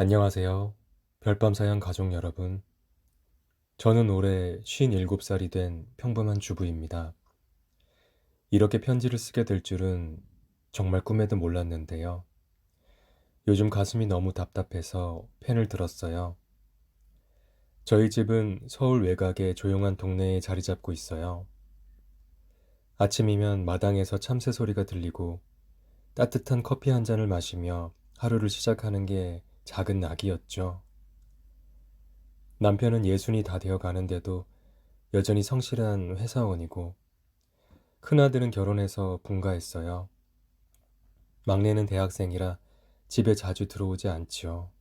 안녕하세요. 별밤사양 가족 여러분. 저는 올해 57살이 된 평범한 주부입니다. 이렇게 편지를 쓰게 될 줄은 정말 꿈에도 몰랐는데요. 요즘 가슴이 너무 답답해서 펜을 들었어요. 저희 집은 서울 외곽의 조용한 동네에 자리 잡고 있어요. 아침이면 마당에서 참새 소리가 들리고 따뜻한 커피 한 잔을 마시며 하루를 시작하는 게 작은 낙이었죠. 남편은 예순이 다 되어 가는데도 여전히 성실한 회사원이고 큰아들은 결혼해서 분가했어요. 막내는 대학생이라 집에 자주 들어오지 않지요.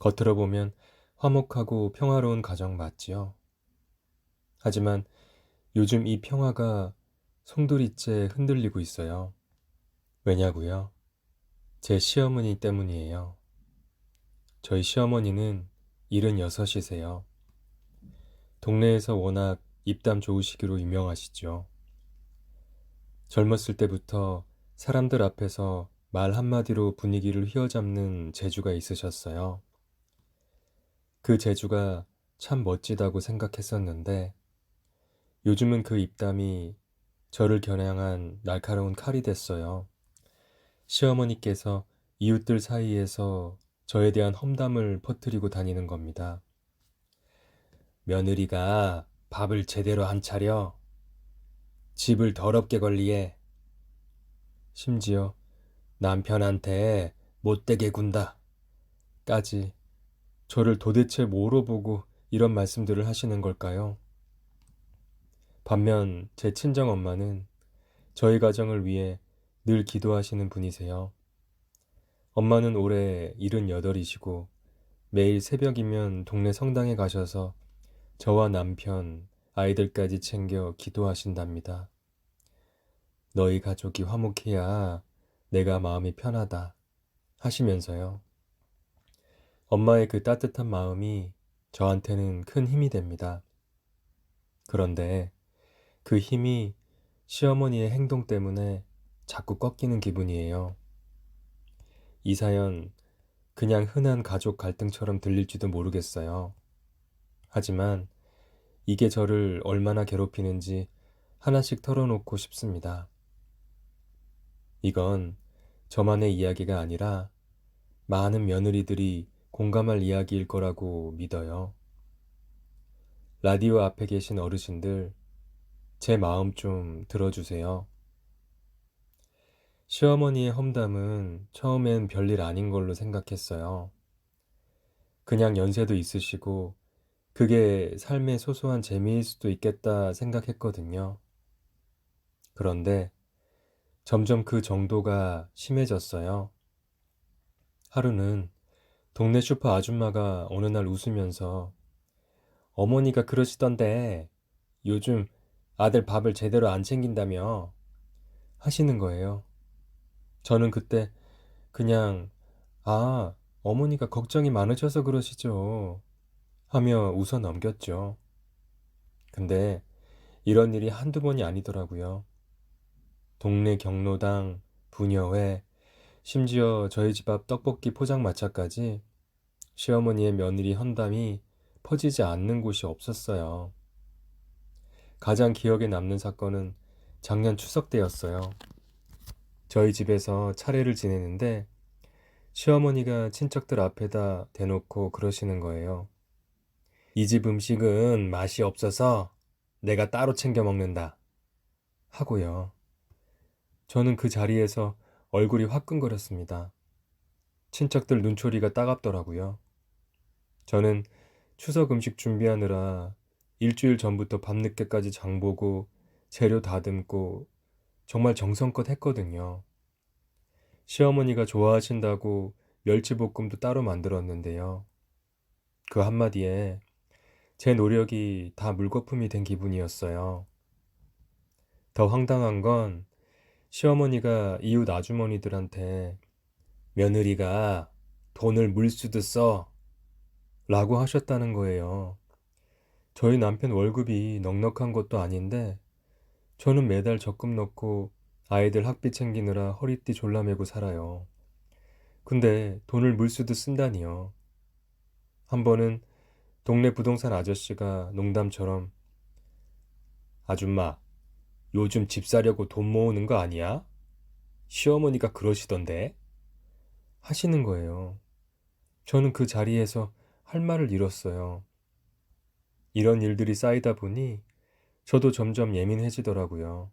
겉으로 보면 화목하고 평화로운 가정 맞지요. 하지만 요즘 이 평화가 송두리째 흔들리고 있어요. 왜냐고요? 제 시어머니 때문이에요. 저희 시어머니는 76이세요. 동네에서 워낙 입담 좋으시기로 유명하시죠. 젊었을 때부터 사람들 앞에서 말 한마디로 분위기를 휘어잡는 재주가 있으셨어요. 그 재주가 참 멋지다고 생각했었는데 요즘은 그 입담이 저를 겨냥한 날카로운 칼이 됐어요. 시어머니께서 이웃들 사이에서 저에 대한 험담을 퍼뜨리고 다니는 겁니다. 며느리가 밥을 제대로 안 차려 집을 더럽게 관리해. 심지어 남편한테 못되게 군다 까지 저를 도대체 뭐로 보고 이런 말씀들을 하시는 걸까요? 반면 제 친정엄마는 저희 가정을 위해 늘 기도하시는 분이세요. 엄마는 올해 78이시고 매일 새벽이면 동네 성당에 가셔서 저와 남편, 아이들까지 챙겨 기도하신답니다. 너희 가족이 화목해야 내가 마음이 편하다 하시면서요. 엄마의 그 따뜻한 마음이 저한테는 큰 힘이 됩니다. 그런데 그 힘이 시어머니의 행동 때문에 자꾸 꺾이는 기분이에요. 이 사연 그냥 흔한 가족 갈등처럼 들릴지도 모르겠어요. 하지만 이게 저를 얼마나 괴롭히는지 하나씩 털어놓고 싶습니다. 이건 저만의 이야기가 아니라 많은 며느리들이 공감할 이야기일 거라고 믿어요. 라디오 앞에 계신 어르신들, 제 마음 좀 들어주세요. 시어머니의 험담은 처음엔 별일 아닌 걸로 생각했어요. 그냥 연세도 있으시고 그게 삶의 소소한 재미일 수도 있겠다 생각했거든요. 그런데 점점 그 정도가 심해졌어요. 하루는 동네 슈퍼 아줌마가 어느 날 웃으면서 어머니가 그러시던데 요즘 아들 밥을 제대로 안 챙긴다며 하시는 거예요. 저는 그때 그냥 어머니가 걱정이 많으셔서 그러시죠 하며 웃어 넘겼죠. 근데 이런 일이 한두 번이 아니더라고요. 동네 경로당, 부녀회, 심지어 저희 집 앞 떡볶이 포장마차까지 시어머니의 며느리 헌담이 퍼지지 않는 곳이 없었어요. 가장 기억에 남는 사건은 작년 추석 때였어요. 저희 집에서 차례를 지내는데 시어머니가 친척들 앞에다 대놓고 그러시는 거예요. 이 집 음식은 맛이 없어서 내가 따로 챙겨 먹는다. 하고요. 저는 그 자리에서 얼굴이 화끈거렸습니다. 친척들 눈초리가 따갑더라고요. 저는 추석 음식 준비하느라 일주일 전부터 밤늦게까지 장보고 재료 다듬고 정말 정성껏 했거든요. 시어머니가 좋아하신다고 멸치볶음도 따로 만들었는데요. 그 한마디에 제 노력이 다 물거품이 된 기분이었어요. 더 황당한 건 시어머니가 이웃 아주머니들한테 며느리가 돈을 물수도 써 라고 하셨다는 거예요. 저희 남편 월급이 넉넉한 것도 아닌데 저는 매달 적금 넣고 아이들 학비 챙기느라 허리띠 졸라매고 살아요. 근데 돈을 물쓰듯 쓴다니요. 한 번은 동네 부동산 아저씨가 농담처럼 아줌마, 요즘 집 사려고 돈 모으는 거 아니야? 시어머니가 그러시던데? 하시는 거예요. 저는 그 자리에서 할 말을 잃었어요. 이런 일들이 쌓이다 보니 저도 점점 예민해지더라고요.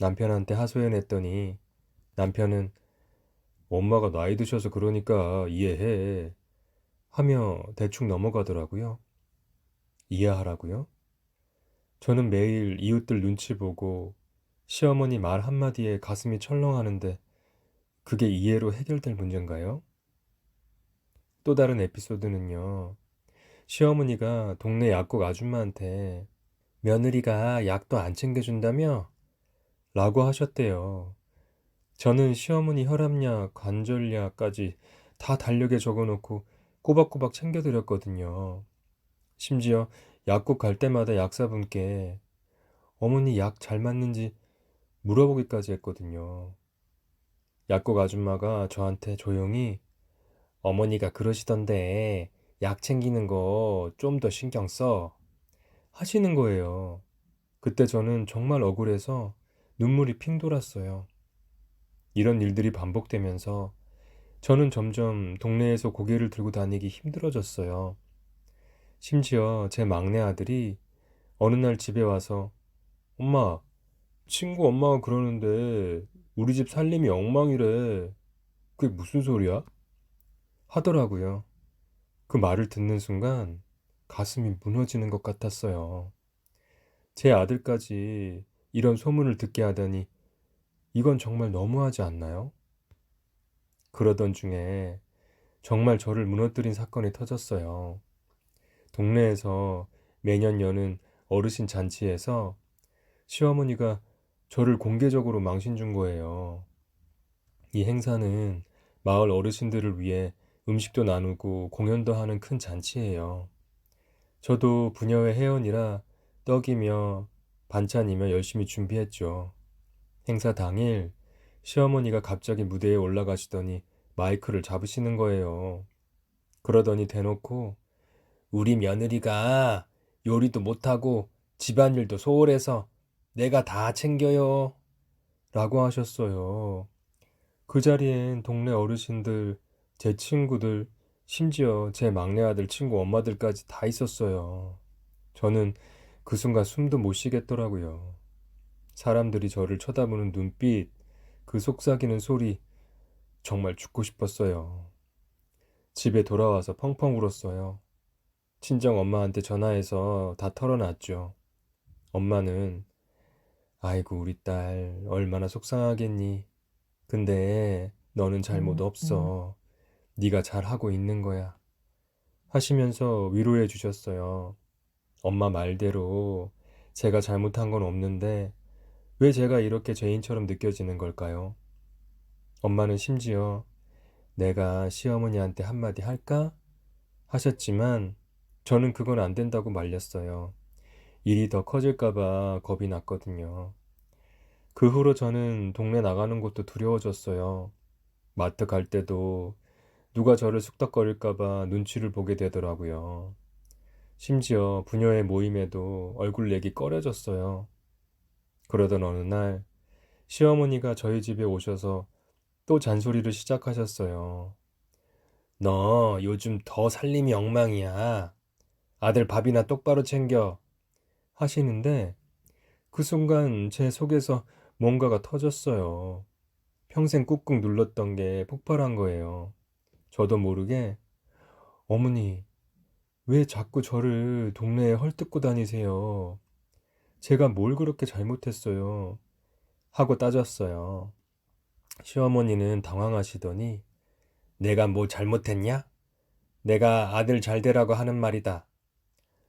남편한테 하소연했더니 남편은 엄마가 나이 드셔서 그러니까 이해해 하며 대충 넘어가더라고요. 이해하라고요? 저는 매일 이웃들 눈치 보고 시어머니 말 한마디에 가슴이 철렁하는데 그게 이해로 해결될 문제인가요? 또 다른 에피소드는요. 시어머니가 동네 약국 아줌마한테 며느리가 약도 안 챙겨준다며? 라고 하셨대요. 저는 시어머니 혈압약, 관절약까지 다 달력에 적어놓고 꼬박꼬박 챙겨드렸거든요. 심지어 약국 갈 때마다 약사분께 어머니 약 잘 맞는지 물어보기까지 했거든요. 약국 아줌마가 저한테 조용히 어머니가 그러시던데 약 챙기는 거 좀 더 신경 써 하시는 거예요. 그때 저는 정말 억울해서 눈물이 핑 돌았어요. 이런 일들이 반복되면서 저는 점점 동네에서 고개를 들고 다니기 힘들어졌어요. 심지어 제 막내 아들이 어느 날 집에 와서 엄마, 친구 엄마가 그러는데 우리 집 살림이 엉망이래. 그게 무슨 소리야? 하더라고요. 그 말을 듣는 순간 가슴이 무너지는 것 같았어요. 제 아들까지 이런 소문을 듣게 하다니 이건 정말 너무하지 않나요? 그러던 중에 정말 저를 무너뜨린 사건이 터졌어요. 동네에서 매년 여는 어르신 잔치에서 시어머니가 저를 공개적으로 망신 준 거예요. 이 행사는 마을 어르신들을 위해 음식도 나누고 공연도 하는 큰 잔치예요. 저도 부녀회 회원이라 떡이며 반찬이며 열심히 준비했죠. 행사 당일 시어머니가 갑자기 무대에 올라가시더니 마이크를 잡으시는 거예요. 그러더니 대놓고 우리 며느리가 요리도 못하고 집안일도 소홀해서 내가 다 챙겨요. 라고 하셨어요. 그 자리엔 동네 어르신들, 제 친구들, 심지어 제 막내 아들 친구 엄마들까지 다 있었어요. 저는 그 순간 숨도 못 쉬겠더라고요. 사람들이 저를 쳐다보는 눈빛, 그 속삭이는 소리, 정말 죽고 싶었어요. 집에 돌아와서 펑펑 울었어요. 친정 엄마한테 전화해서 다 털어놨죠. 엄마는 아이고 우리 딸 얼마나 속상하겠니. 근데 너는 잘못 없어. 네가 잘하고 있는 거야. 하시면서 위로해 주셨어요. 엄마 말대로 제가 잘못한 건 없는데 왜 제가 이렇게 죄인처럼 느껴지는 걸까요? 엄마는 심지어 내가 시어머니한테 한마디 할까? 하셨지만 저는 그건 안 된다고 말렸어요. 일이 더 커질까봐 겁이 났거든요. 그 후로 저는 동네 나가는 것도 두려워졌어요. 마트 갈 때도 누가 저를 쑥덕거릴까봐 눈치를 보게 되더라고요. 심지어 부녀의 모임에도 얼굴 내기 꺼려졌어요. 그러던 어느 날 시어머니가 저희 집에 오셔서 또 잔소리를 시작하셨어요. 너 요즘 더 살림이 엉망이야. 아들 밥이나 똑바로 챙겨. 하시는데 그 순간 제 속에서 뭔가가 터졌어요. 평생 꾹꾹 눌렀던 게 폭발한 거예요. 저도 모르게 어머니, 왜 자꾸 저를 동네에 헐뜯고 다니세요? 제가 뭘 그렇게 잘못했어요? 하고 따졌어요. 시어머니는 당황하시더니 내가 뭐 잘못했냐? 내가 아들 잘 되라고 하는 말이다.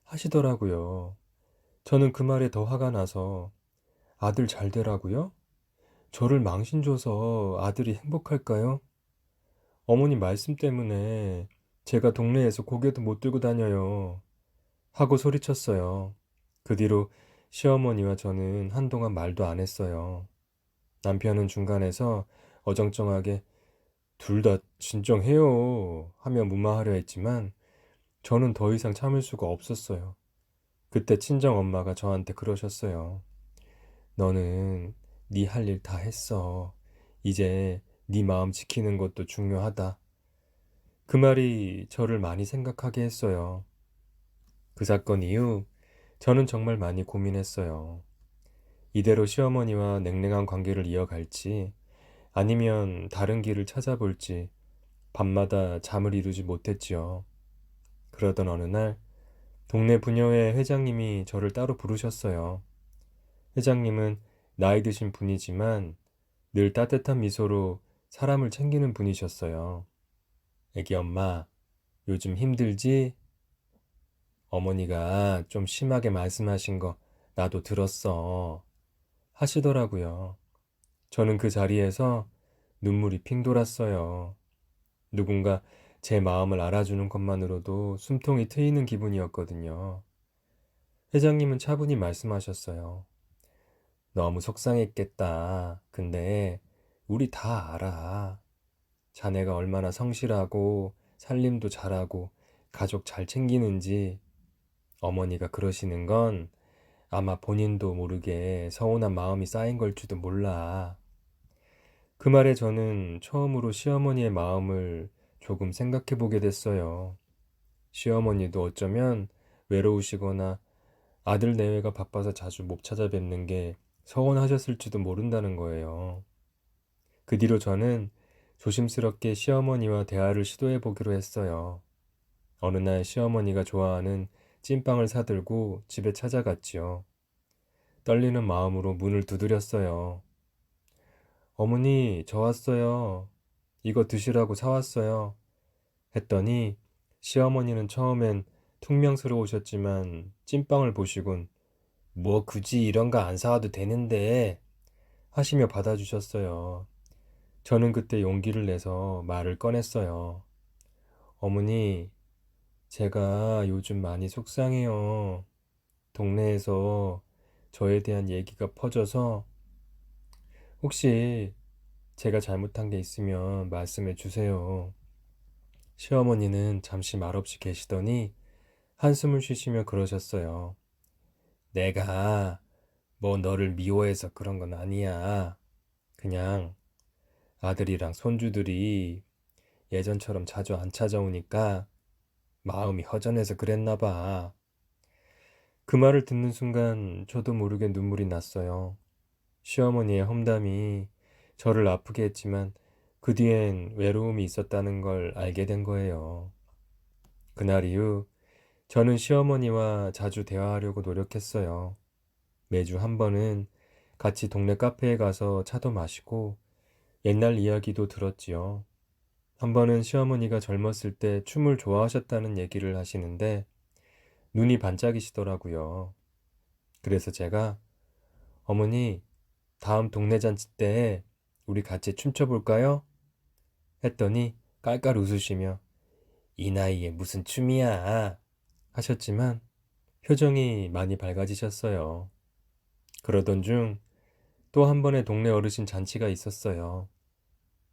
하시더라고요. 저는 그 말에 더 화가 나서 아들 잘 되라고요? 저를 망신 줘서 아들이 행복할까요? 어머니 말씀 때문에 제가 동네에서 고개도 못 들고 다녀요. 하고 소리쳤어요. 그 뒤로 시어머니와 저는 한동안 말도 안 했어요. 남편은 중간에서 어정쩡하게 둘 다 진정해요 하며 무마하려 했지만 저는 더 이상 참을 수가 없었어요. 그때 친정 엄마가 저한테 그러셨어요. 너는 네 할 일 다 했어. 이제 네 마음 지키는 것도 중요하다. 그 말이 저를 많이 생각하게 했어요. 그 사건 이후 저는 정말 많이 고민했어요. 이대로 시어머니와 냉랭한 관계를 이어갈지 아니면 다른 길을 찾아볼지 밤마다 잠을 이루지 못했지요. 그러던 어느 날 동네 부녀회 회장님이 저를 따로 부르셨어요. 회장님은 나이 드신 분이지만 늘 따뜻한 미소로 사람을 챙기는 분이셨어요. 애기 엄마, 요즘 힘들지? 어머니가 좀 심하게 말씀하신 거 나도 들었어. 하시더라고요. 저는 그 자리에서 눈물이 핑 돌았어요. 누군가 제 마음을 알아주는 것만으로도 숨통이 트이는 기분이었거든요. 회장님은 차분히 말씀하셨어요. 너무 속상했겠다. 근데 우리 다 알아. 자네가 얼마나 성실하고 살림도 잘하고 가족 잘 챙기는지 어머니가 그러시는 건 아마 본인도 모르게 서운한 마음이 쌓인 걸지도 몰라. 그 말에 저는 처음으로 시어머니의 마음을 조금 생각해 보게 됐어요. 시어머니도 어쩌면 외로우시거나 아들 내외가 바빠서 자주 못 찾아뵙는 게 서운하셨을지도 모른다는 거예요. 그 뒤로 저는 조심스럽게 시어머니와 대화를 시도해 보기로 했어요. 어느 날 시어머니가 좋아하는 찐빵을 사들고 집에 찾아갔지요. 떨리는 마음으로 문을 두드렸어요. 어머니, 저 왔어요. 이거 드시라고 사왔어요. 했더니 시어머니는 처음엔 퉁명스러우셨지만 찐빵을 보시곤 뭐 굳이 이런 거 안 사와도 되는데 하시며 받아주셨어요. 저는 그때 용기를 내서 말을 꺼냈어요. 어머니, 제가 요즘 많이 속상해요. 동네에서 저에 대한 얘기가 퍼져서 혹시 제가 잘못한 게 있으면 말씀해 주세요. 시어머니는 잠시 말없이 계시더니 한숨을 쉬시며 그러셨어요. 내가 뭐 너를 미워해서 그런 건 아니야. 그냥 아들이랑 손주들이 예전처럼 자주 안 찾아오니까 마음이 허전해서 그랬나 봐. 그 말을 듣는 순간 저도 모르게 눈물이 났어요. 시어머니의 험담이 저를 아프게 했지만 그 뒤엔 외로움이 있었다는 걸 알게 된 거예요. 그날 이후 저는 시어머니와 자주 대화하려고 노력했어요. 매주 한 번은 같이 동네 카페에 가서 차도 마시고 옛날 이야기도 들었지요. 한 번은 시어머니가 젊었을 때 춤을 좋아하셨다는 얘기를 하시는데 눈이 반짝이시더라고요. 그래서 제가 어머니, 다음 동네 잔치 때 우리 같이 춤춰볼까요? 했더니 깔깔 웃으시며 이 나이에 무슨 춤이야 하셨지만 표정이 많이 밝아지셨어요. 그러던 중 또 한 번의 동네 어르신 잔치가 있었어요.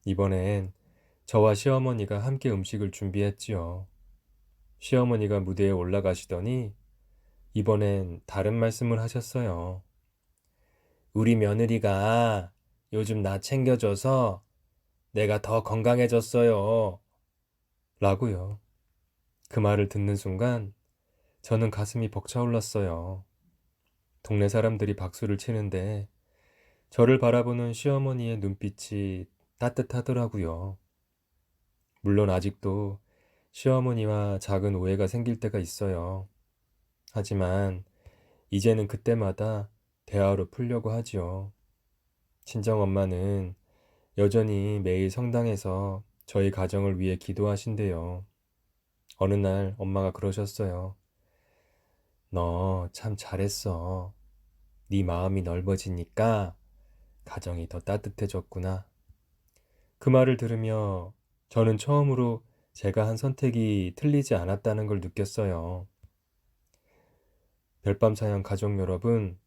이번엔 저와 시어머니가 함께 음식을 준비했지요. 시어머니가 무대에 올라가시더니 이번엔 다른 말씀을 하셨어요. 우리 며느리가 요즘 나 챙겨줘서 내가 더 건강해졌어요. 라고요. 그 말을 듣는 순간 저는 가슴이 벅차올랐어요. 동네 사람들이 박수를 치는데 저를 바라보는 시어머니의 눈빛이 따뜻하더라고요. 물론 아직도 시어머니와 작은 오해가 생길 때가 있어요. 하지만 이제는 그때마다 대화로 풀려고 하지요. 친정엄마는 여전히 매일 성당에서 저희 가정을 위해 기도하신대요. 어느 날 엄마가 그러셨어요. 너 참 잘했어. 네 마음이 넓어지니까 가정이 더 따뜻해졌구나. 그 말을 들으며 저는 처음으로 제가 한 선택이 틀리지 않았다는 걸 느꼈어요. 별밤 사연 가족 여러분,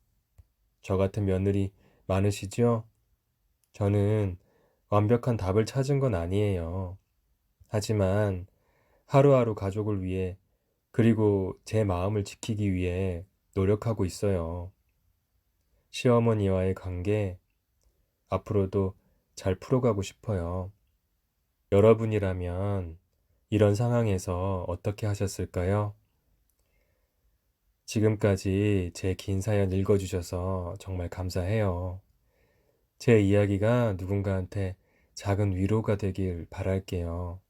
저 같은 며느리 많으시죠? 저는 완벽한 답을 찾은 건 아니에요. 하지만 하루하루 가족을 위해 그리고 제 마음을 지키기 위해 노력하고 있어요. 시어머니와의 관계 앞으로도 잘 풀어가고 싶어요. 여러분이라면 이런 상황에서 어떻게 하셨을까요? 지금까지 제 긴 사연 읽어주셔서 정말 감사해요. 제 이야기가 누군가한테 작은 위로가 되길 바랄게요.